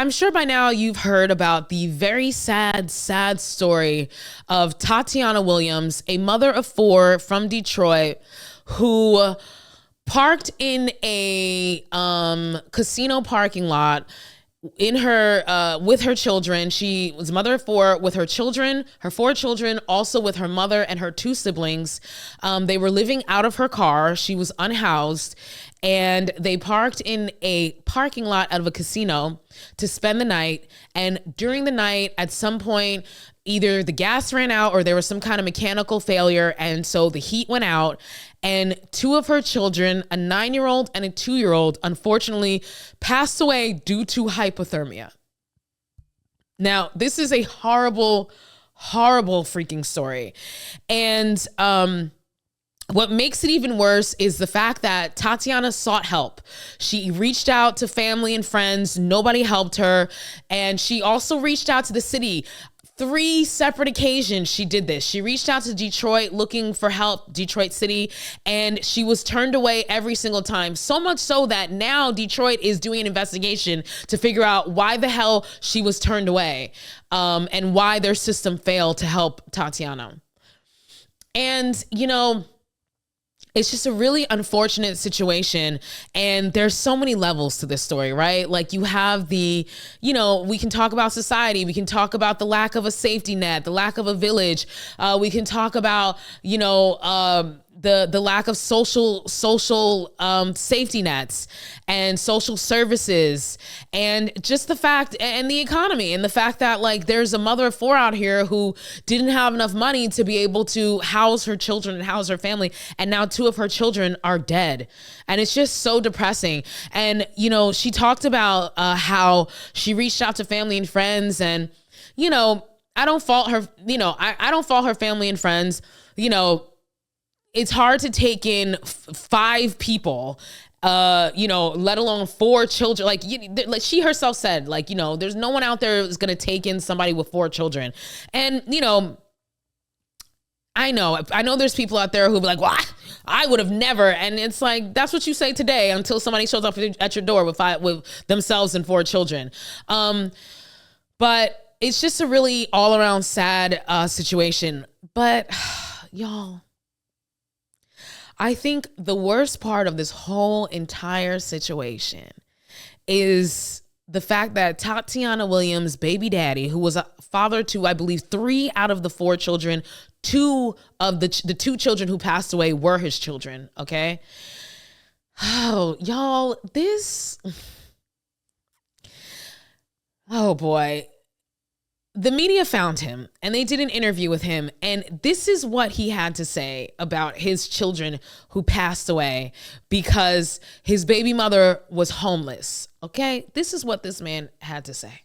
I'm sure by now you've heard about the very sad, sad story of Tateona Williams, a mother of four from Detroit who parked in a casino parking lot in her with her children. She was a mother of four with her children, her four children, also with her mother and her two siblings. They were living out of her car. She was unhoused, and they parked in a parking lot out of a casino to spend the night. And during the night, at some point, either the gas ran out or there was some kind of mechanical failure, and so the heat went out, and two of her children, a 9-year-old and a 2-year-old, unfortunately passed away due to hypothermia. Now, this is a horrible, horrible freaking story. And what makes it even worse is the fact that Tateona sought help. She reached out to family and friends. Nobody helped her. And she also reached out to the city. 3 separate occasions she did this. She reached out to Detroit looking for help, Detroit City, and she was turned away every single time. So much so that now Detroit is doing an investigation to figure out why the hell she was turned away, and why their system failed to help Tateona. And, you know, it's just a really unfortunate situation. And there's so many levels to this story, right? Like, you have the, you know, we can talk about society. We can talk about the lack of a safety net, the lack of a village. We can talk about, you know, the lack of social safety nets and social services, and just the fact, and the economy, and the fact that, like, there's a mother of four out here who didn't have enough money to be able to house her children and house her family, and now 2 of her children are dead. And it's just so depressing. And, you know, she talked about how she reached out to family and friends, and, you know, I don't fault her, you know, I don't fault her family and friends. You know, it's hard to take in 5 people, you know, let alone 4 children. Like, like she herself said, like, you know, there's no one out there who's going to take in somebody with 4 children. And, you know, I know there's people out there who be like, well, I would have never. And it's like, that's what you say today until somebody shows up at your door with themselves and 4 children. But it's just a really all around sad situation. But y'all, I think the worst part of this whole entire situation is the fact that Tateona Williams' baby daddy, who was a father to, I believe, 3 out of the 4 children, 2 of the 2 children who passed away were his children. Okay. Oh, y'all, oh boy. The media found him and they did an interview with him. And this is what he had to say about his children who passed away because his baby mother was homeless. Okay. This is what this man had to say.